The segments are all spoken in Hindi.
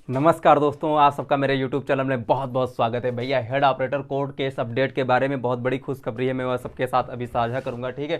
नमस्कार दोस्तों, आप सबका मेरे YouTube चैनल में बहुत बहुत स्वागत है। भैया head operator court case update के बारे में बहुत बड़ी खुशखबरी है। मैं वह सबके साथ अभी साझा करूंगा। ठीक है,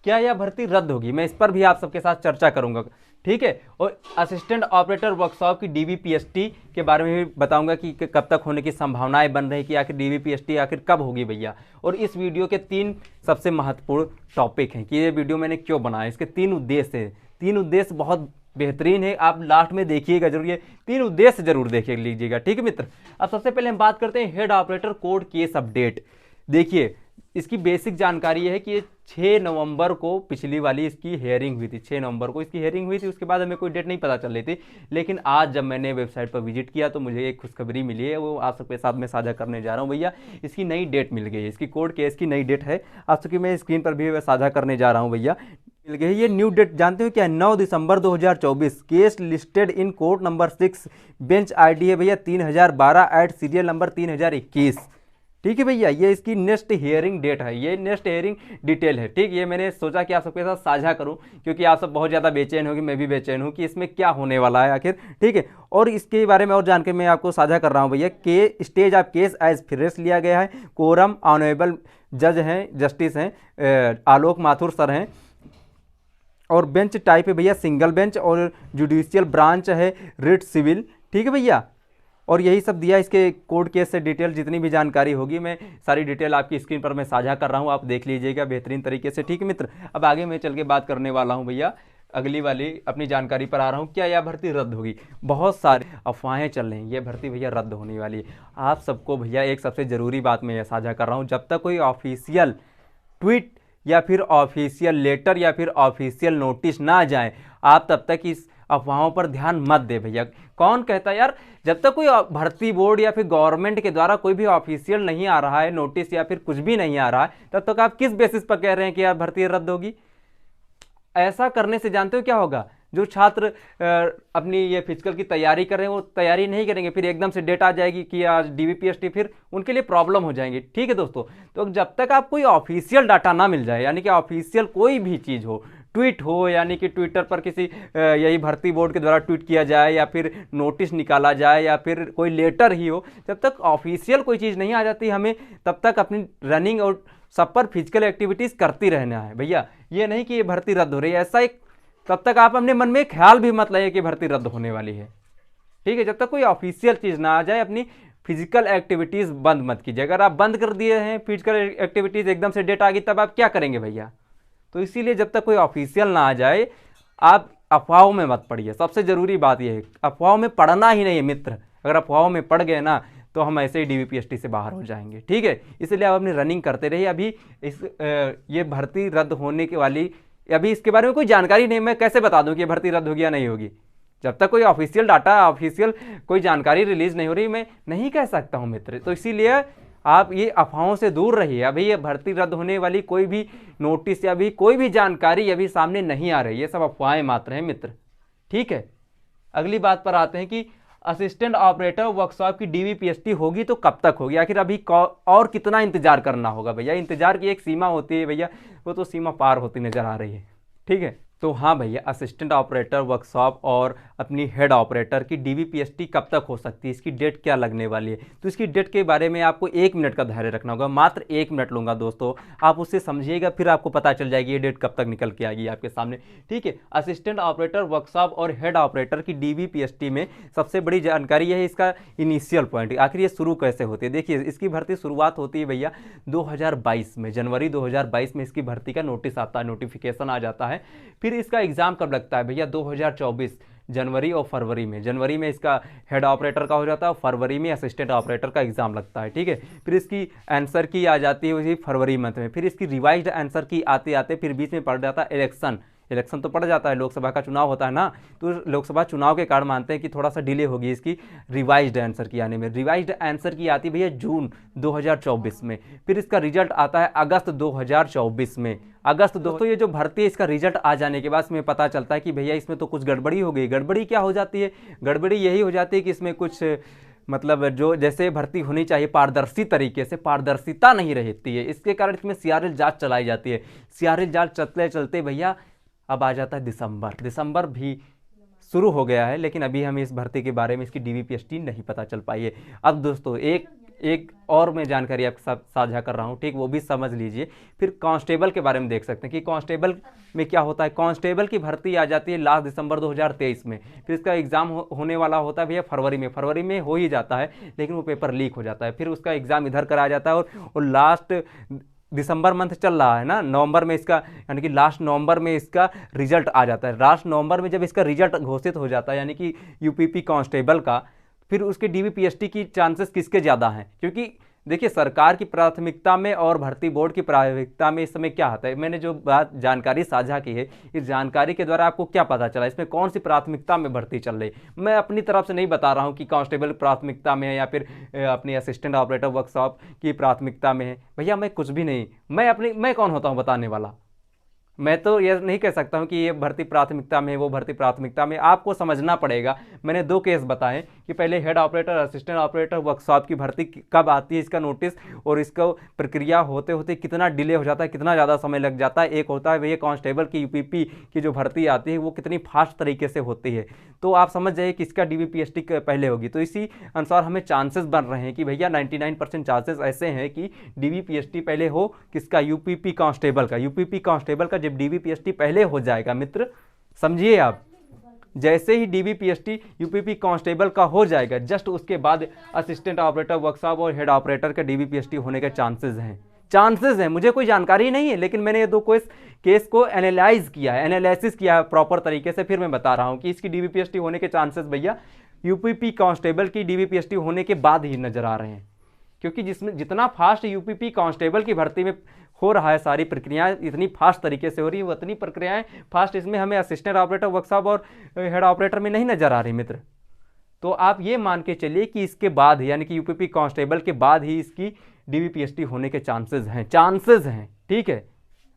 क्या यह भर्ती रद्द होगी, मैं इस पर भी आप सबके साथ चर्चा करूंगा। ठीक है, और असिस्टेंट ऑपरेटर वर्कशॉप की DVPST के बारे में भी बताऊंगा कि कब तक होने की संभावनाएं बन रही, कि आखिर DVPST आखिर कब होगी भैया। और इस वीडियो के 3 सबसे महत्वपूर्ण टॉपिक हैं कि ये वीडियो मैंने क्यों बनाया। इसके 3 उद्देश्य हैं। 3 उद्देश्य बहुत बेहतरीन है, आप लास्ट में देखिएगा जरूर, ये 3 उद्देश्य जरूर देख लीजिएगा। ठीक है मित्र, अब सबसे पहले हम बात करते हैं head operator code case update. देखिए, इसकी बेसिक जानकारी ये है कि ये 6 नवंबर को पिछली वाली इसकी हेयरिंग हुई थी। 6 नवंबर को इसकी हेयरिंग हुई थी, उसके बाद हमें कोई डेट नहीं पता चल रही थी। लेकिन आज जब मैंने वेबसाइट पर विजिट किया तो मुझे एक खुशखबरी मिली है, वो आप सबके साथ में साझा करने जा रहा हूँ। भैया इसकी नई डेट मिल गई है, इसकी कोर्ट केस की नई डेट है। आप सबकी मैं स्क्रीन पर भी साझा करने जा रहा हूँ। भैया मिल गई ये न्यू डेट, जानते हो क्या है? 9 दिसंबर 2024। Case listed in court number 6, bench ID है भैया 3012 एट सीरियल नंबर 3021। ठीक है भैया, ये इसकी नेक्स्ट हियरिंग डेट है, ये नेक्स्ट हियरिंग डिटेल है। ठीक, ये मैंने सोचा कि आप सबके साथ साझा करूं, क्योंकि आप सब बहुत ज़्यादा बेचैन हो कि मैं भी बेचैन हूं कि इसमें क्या होने वाला है आखिर। ठीक है, और इसके बारे में और जानकर मैं आपको साझा कर रहा हूं भैया। के stage of case as fresh लिया गया है। कोरम ऑनरेबल जज हैं, जस्टिस हैं आलोक माथुर सर हैं। और बेंच टाइप है भैया सिंगल बेंच, और जुडिशियल ब्रांच है रिट सिविल। ठीक है भैया, और यही सब दिया इसके कोर्ट केस से डिटेल। जितनी भी जानकारी होगी मैं सारी डिटेल आपकी स्क्रीन पर मैं साझा कर रहा हूँ, आप देख लीजिएगा बेहतरीन तरीके से। ठीक है मित्र, अब आगे मैं चल के बात करने वाला हूँ भैया, अगली वाली अपनी जानकारी पर आ रहा हूँ। क्या यह भर्ती रद्द होगी? बहुत सारी अफवाहें चल रही हैं, ये भर्ती भैया रद्द होने वाली है। आप सबको भैया एक सबसे ज़रूरी बात मैं यह साझा कर रहा हूँ, जब तक कोई ऑफिशियल ट्वीट या फिर ऑफिशियल लेटर या फिर ऑफिशियल नोटिस ना जाए, आप तब तक इस अफवाहों पर ध्यान मत दे भैया। कौन कहता है यार, जब तक कोई भर्ती बोर्ड या फिर गवर्नमेंट के द्वारा कोई भी ऑफिशियल नहीं आ रहा है नोटिस या फिर कुछ भी नहीं आ रहा है, तब तक आप किस बेसिस पर कह रहे हैं कि यार भर्ती रद्द होगी? ऐसा करने से जानते हो क्या होगा? जो छात्र अपनी ये फिजिकल की तैयारी कर रहे हैं वो तैयारी नहीं करेंगे, फिर एकदम से डेट आ जाएगी कि आज DVPST, फिर उनके लिए प्रॉब्लम हो जाएंगी। ठीक है दोस्तों, तो जब तक आप कोई ऑफिशियल डाटा ना मिल जाए, यानी कि ऑफिशियल कोई भी चीज़ हो, ट्वीट हो, यानी कि ट्विटर पर किसी यही भर्ती बोर्ड के द्वारा ट्वीट किया जाए या फिर नोटिस निकाला जाए या फिर कोई लेटर ही हो, जब तक ऑफिशियल कोई चीज़ नहीं आ जाती, हमें तब तक अपनी रनिंग और सब पर फिजिकल एक्टिविटीज़ करती रहना है भैया। ये नहीं कि ये भर्ती रद्द हो रही है, ऐसा एक तब तक आप अपने मन में ख्याल भी मत लाइए कि भर्ती रद्द होने वाली है। ठीक है, जब तक कोई ऑफिशियल चीज़ ना आ जाए अपनी फिजिकल एक्टिविटीज़ बंद मत कीजिए। अगर आप बंद कर दिए हैं फिजिकल एक्टिविटीज़, एकदम से डेट आ गई, तब आप क्या करेंगे भैया? तो इसीलिए जब तक कोई ऑफिशियल ना आ जाए आप अफवाहों में मत पड़िए। सबसे ज़रूरी बात यह है, अफवाहों में पड़ना ही नहीं है मित्र। अगर अफवाहों में पड़ गए ना तो हम ऐसे ही DVPST से बाहर हो जाएंगे। ठीक है, इसलिए आप अपनी रनिंग करते रहिए। अभी ये भर्ती रद्द होने की वाली, अभी इसके बारे में कोई जानकारी नहीं, मैं कैसे बता दूं कि ये भर्ती रद्द होगी या नहीं होगी? जब तक कोई ऑफिशियल डाटा, ऑफिशियल कोई जानकारी रिलीज नहीं हो रही, मैं नहीं कह सकता हूं मित्र। तो इसीलिए आप ये अफवाहों से दूर रहिए। अभी ये भर्ती रद्द होने वाली कोई भी नोटिस या भी कोई भी जानकारी अभी सामने नहीं आ रही, ये सब अफवाहें मात्र हैं मित्र। ठीक है, अगली बात पर आते हैं कि असिस्टेंट ऑपरेटर वर्कशॉप की DVPST होगी तो कब तक होगी? आखिर अभी और कितना इंतजार करना होगा भैया? इंतजार की एक सीमा होती है भैया, वो तो सीमा पार होती नजर आ रही है। ठीक है, तो हाँ भैया, असिस्टेंट ऑपरेटर वर्कशॉप और अपनी हेड ऑपरेटर की DVPST कब तक हो सकती है, इसकी डेट क्या लगने वाली है? तो इसकी डेट के बारे में आपको 1 मिनट का धैर्य रखना होगा, मात्र 1 मिनट लूँगा दोस्तों, आप उससे समझिएगा, फिर आपको पता चल जाएगी ये डेट कब तक निकल के आएगी आपके सामने। ठीक है, असिस्टेंट ऑपरेटर वर्कशॉप और हेड ऑपरेटर की DVPST में सबसे बड़ी जानकारी यह है इसका इनिशियल पॉइंट, आखिर ये शुरू कैसे होती है। देखिए, इसकी भर्ती शुरुआत होती है भैया 2022 में, जनवरी 2022 में इसकी भर्ती का नोटिस आता है, नोटिफिकेशन आ जाता है। फिर इसका एग्जाम कब लगता है भैया? 2024 जनवरी और फरवरी में। जनवरी में इसका हेड ऑपरेटर का हो जाता है और फरवरी में असिस्टेंट ऑपरेटर का एग्जाम लगता है। ठीक है, फिर इसकी आंसर की आ जाती है उसी फरवरी मंथ में। फिर इसकी रिवाइज्ड आंसर की आते आते फिर बीच में पड़ जाता है इलेक्शन तो पड़ जाता है, लोकसभा का चुनाव होता है ना, तो लोकसभा चुनाव के कारण मानते हैं कि थोड़ा सा डिले होगी इसकी रिवाइज्ड आंसर की आने में। रिवाइज्ड आंसर की आती भैया जून 2024 में। फिर इसका रिजल्ट आता है अगस्त 2024 में। दोस्तों ये जो भर्ती है, इसका रिजल्ट आ जाने के बाद इसमें पता चलता है कि भैया इसमें तो कुछ गड़बड़ी हो गई। गड़बड़ी क्या हो जाती है? गड़बड़ी यही हो जाती है कि इसमें कुछ मतलब जो जैसे भर्ती होनी चाहिए पारदर्शी तरीके से, पारदर्शिता नहीं रहती है, इसके कारण इसमें सीआरएल जांच चलाई जाती है। सीआरएल जांच चलते चलते भैया अब आ जाता है दिसंबर भी शुरू हो गया है, लेकिन अभी हमें इस भर्ती के बारे में इसकी DVPST नहीं पता चल पाई है। अब दोस्तों एक एक और मैं जानकारी आपके साथ साझा कर रहा हूँ, ठीक, वो भी समझ लीजिए। फिर कांस्टेबल के बारे में देख सकते हैं कि कांस्टेबल में क्या होता है। कांस्टेबल की भर्ती आ जाती है लास्ट दिसंबर 2023 में, फिर इसका एग्ज़ाम होने वाला होता है भैया फरवरी में हो ही जाता है, लेकिन वो पेपर लीक हो जाता है, फिर उसका एग्ज़ाम इधर कराया जाता है और लास्ट दिसंबर मंथ चल रहा है ना, नवंबर में इसका, यानी कि लास्ट नवंबर में इसका रिजल्ट आ जाता है। लास्ट नवंबर में जब इसका रिजल्ट घोषित हो जाता है, यानी कि यूपीपी कांस्टेबल का, फिर उसके DVPST की चांसेस किसके ज़्यादा हैं? क्योंकि देखिए सरकार की प्राथमिकता में और भर्ती बोर्ड की प्राथमिकता में इस समय क्या आता है, मैंने जो बात जानकारी साझा की है, इस जानकारी के द्वारा आपको क्या पता चला, इसमें कौन सी प्राथमिकता में भर्ती चल रही। मैं अपनी तरफ से नहीं बता रहा हूँ कि कांस्टेबल प्राथमिकता में है या फिर अपनी असिस्टेंट ऑपरेटर वर्कशॉप की प्राथमिकता में है। भैया मैं कुछ भी नहीं, मैं कौन होता हूँ बताने वाला। मैं तो ये नहीं कह सकता हूँ कि ये भर्ती प्राथमिकता में है, वो भर्ती प्राथमिकता में। आपको समझना पड़ेगा। मैंने 2 केस बताए कि पहले head operator assistant operator workshop की भर्ती कब आती है, इसका नोटिस, और इसका प्रक्रिया होते होते कितना डिले हो जाता है, कितना ज़्यादा समय लग जाता है। एक होता है भैया कांस्टेबल की यूपीपी की जो भर्ती आती है वो कितनी फास्ट तरीके से होती है। तो आप समझ जाइए कि इसका DVPST पहले होगी। तो इसी अनुसार हमें चांसेस बन रहे हैं कि भैया 99% चांसेस ऐसे हैं कि DVPST पहले हो किसका, यूपीपी कांस्टेबल का। यूपीपी कांस्टेबल का जब DVPST पहले हो जाएगा मित्र, समझिए आप, जैसे ही DVPST यूपीपी कांस्टेबल का हो जाएगा, जस्ट उसके बाद असिस्टेंट ऑपरेटर वर्कशॉप और हेड ऑपरेटर का DVPST होने के चांसेस हैं। मुझे कोई जानकारी नहीं है, लेकिन मैंने ये 2 केस को एनालिसिस किया है प्रॉपर तरीके से। फिर मैं बता रहा हूँ कि इसकी DVPST होने के चांसेस भैया यूपीपी कांस्टेबल की DVPST होने के बाद ही नजर आ रहे हैं, क्योंकि जिसमें जितना फास्ट यूपीपी कांस्टेबल की भर्ती में हो रहा है, सारी प्रक्रियाएं इतनी फास्ट तरीके से हो रही है, उतनी प्रक्रियाएं फास्ट इसमें हमें असिस्टेंट ऑपरेटर वर्कशॉप और हेड ऑपरेटर में नहीं नजर आ रही मित्र। तो आप ये मान के चलिए कि इसके बाद, यानी कि यूपीपी कांस्टेबल के बाद ही इसकी DVPST होने के चांसेस हैं, ठीक है।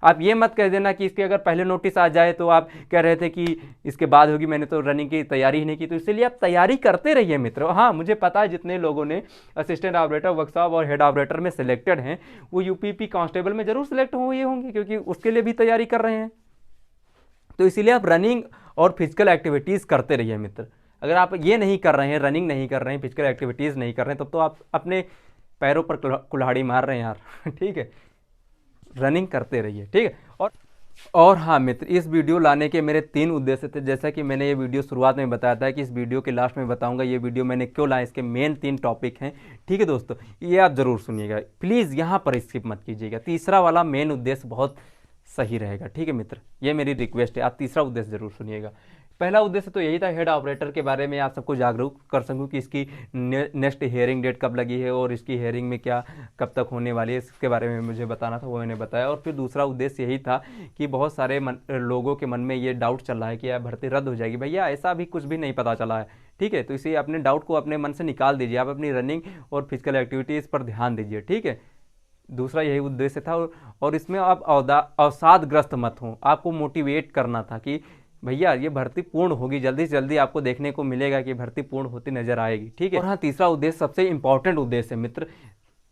आप ये मत कह देना कि इसके अगर पहले नोटिस आ जाए तो आप कह रहे थे कि इसके बाद होगी, मैंने तो रनिंग की तैयारी ही नहीं की। तो इसलिए आप तैयारी करते रहिए मित्रों। हाँ, मुझे पता है जितने लोगों ने असिस्टेंट ऑपरेटर वर्कशॉप और हेड ऑपरेटर में सिलेक्टेड हैं, वो यूपीपी कांस्टेबल में जरूर सिलेक्ट हुए होंगे, क्योंकि उसके लिए भी तैयारी कर रहे हैं। तो इसीलिए आप रनिंग और फिजिकल एक्टिविटीज़ करते रहिए मित्र। अगर आप ये नहीं कर रहे हैं, रनिंग नहीं कर रहे हैं, फिजिकल एक्टिविटीज़ नहीं कर रहे हैं, तब तो आप अपने पैरों पर कुल्हाड़ी मार रहे हैं यार। ठीक है, रनिंग करते रहिए, ठीक है। और हाँ मित्र, इस वीडियो लाने के मेरे 3 उद्देश्य थे। जैसा कि मैंने ये वीडियो शुरुआत में बताया था कि इस वीडियो के लास्ट में बताऊंगा ये वीडियो मैंने क्यों लाया, इसके मेन 3 टॉपिक हैं, ठीक है दोस्तों, ये आप ज़रूर सुनिएगा, प्लीज़ यहाँ पर स्किप मत कीजिएगा। तीसरा वाला मेन उद्देश्य बहुत सही रहेगा, ठीक है मित्र, ये मेरी रिक्वेस्ट है, आप तीसरा उद्देश्य ज़रूर सुनिएगा। पहला उद्देश्य तो यही था, हेड ऑपरेटर के बारे में आप सबको जागरूक कर सकूं कि इसकी नेक्स्ट हियरिंग डेट कब लगी है और इसकी हियरिंग में क्या कब तक होने वाली है, इसके बारे में मुझे बताना था, वो मैंने बताया। और फिर दूसरा उद्देश्य यही था कि बहुत सारे लोगों के मन में ये डाउट चल रहा है कि यार भर्ती रद्द हो जाएगी। भैया ऐसा भी कुछ भी नहीं पता चला है, ठीक है। तो इसे अपने डाउट को अपने मन से निकाल दीजिए, आप अपनी रनिंग और फिजिकल एक्टिविटीज़ पर ध्यान दीजिए, ठीक है। दूसरा यही उद्देश्य था। और इसमें आप अवसादग्रस्त मत हों, आपको मोटिवेट करना था कि भैया ये भर्ती पूर्ण होगी, जल्दी से जल्दी आपको देखने को मिलेगा कि भर्ती पूर्ण होती नजर आएगी, ठीक है। और हाँ, तीसरा उद्देश्य सबसे इंपॉर्टेंट उद्देश्य है मित्र,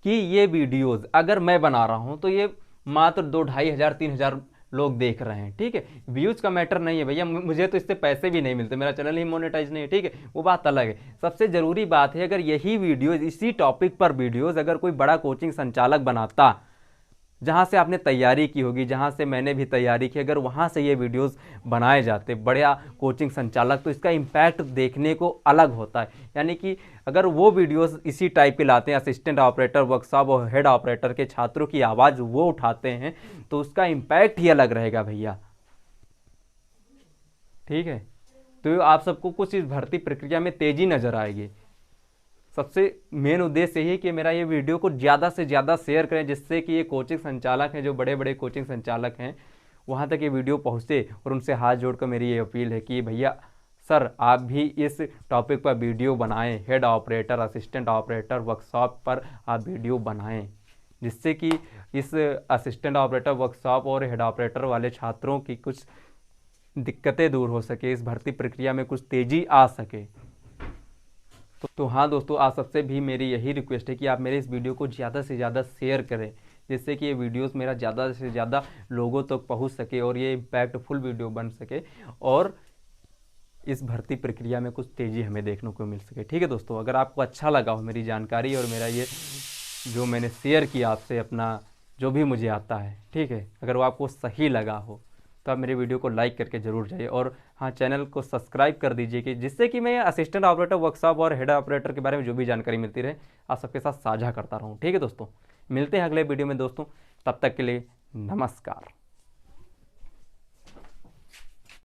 कि ये वीडियोस अगर मैं बना रहा हूँ तो ये मात्र 2-2.5 हज़ार 3 हज़ार लोग देख रहे हैं, ठीक है। व्यूज़ का मैटर नहीं है भैया, मुझे तो इससे पैसे भी नहीं मिलते, मेरा चैनल ही मोनेटाइज नहीं है, ठीक है, वो बात अलग है। सबसे ज़रूरी बात है, अगर यही वीडियो, इसी टॉपिक पर वीडियोज़ अगर कोई बड़ा कोचिंग संचालक बनाता, जहाँ से आपने तैयारी की होगी, जहाँ से मैंने भी तैयारी की, अगर वहाँ से ये वीडियोस बनाए जाते बढ़िया कोचिंग संचालक, तो इसका इम्पैक्ट देखने को अलग होता है। यानी कि अगर वो वीडियोस इसी टाइप के लाते हैं, असिस्टेंट ऑपरेटर वर्कशॉप और हेड ऑपरेटर के छात्रों की आवाज़ वो उठाते हैं, तो उसका इम्पैक्ट ही अलग रहेगा भैया, ठीक है। तो आप सबको कुछ इस भर्ती प्रक्रिया में तेज़ी नज़र आएगी। सबसे मेन उद्देश्य यही है कि मेरा ये वीडियो को ज़्यादा से ज़्यादा शेयर करें, जिससे कि ये कोचिंग संचालक हैं, जो बड़े बड़े कोचिंग संचालक हैं, वहाँ तक ये वीडियो पहुँचे। और उनसे हाथ जोड़कर मेरी ये अपील है कि भैया सर आप भी इस टॉपिक पर वीडियो बनाएं, head operator assistant operator workshop पर आप वीडियो बनाएं, जिससे कि इस असिस्टेंट ऑपरेटर वर्कशॉप और हेड ऑपरेटर वाले छात्रों की कुछ दिक्कतें दूर हो सके, इस भर्ती प्रक्रिया में कुछ तेज़ी आ सके। तो हाँ दोस्तों, आप सबसे भी मेरी यही रिक्वेस्ट है कि आप मेरे इस वीडियो को ज़्यादा से ज़्यादा शेयर करें, जिससे कि ये वीडियोस मेरा ज़्यादा से ज़्यादा लोगों तक पहुंच सके और ये इम्पैक्टफुल वीडियो बन सके। और इस भर्ती प्रक्रिया में कुछ तेज़ी हमें देखने को मिल सके। ठीक है दोस्तों, अगर आपको अच्छा लगा हो मेरी जानकारी और मेरा ये जो मैंने शेयर किया आपसे अपना जो भी मुझे आता है, ठीक है, अगर वो आपको सही लगा हो तो आप मेरे वीडियो को लाइक करके ज़रूर जाइए और हाँ, चैनल को सब्सक्राइब कर दीजिए कि जिससे कि मैं असिस्टेंट ऑपरेटर वर्कशॉप और हेड ऑपरेटर के बारे में जो भी जानकारी मिलती रहे आप सबके साथ साझा करता रहूँ। ठीक है दोस्तों, मिलते हैं अगले वीडियो में दोस्तों, तब तक के लिए नमस्कार।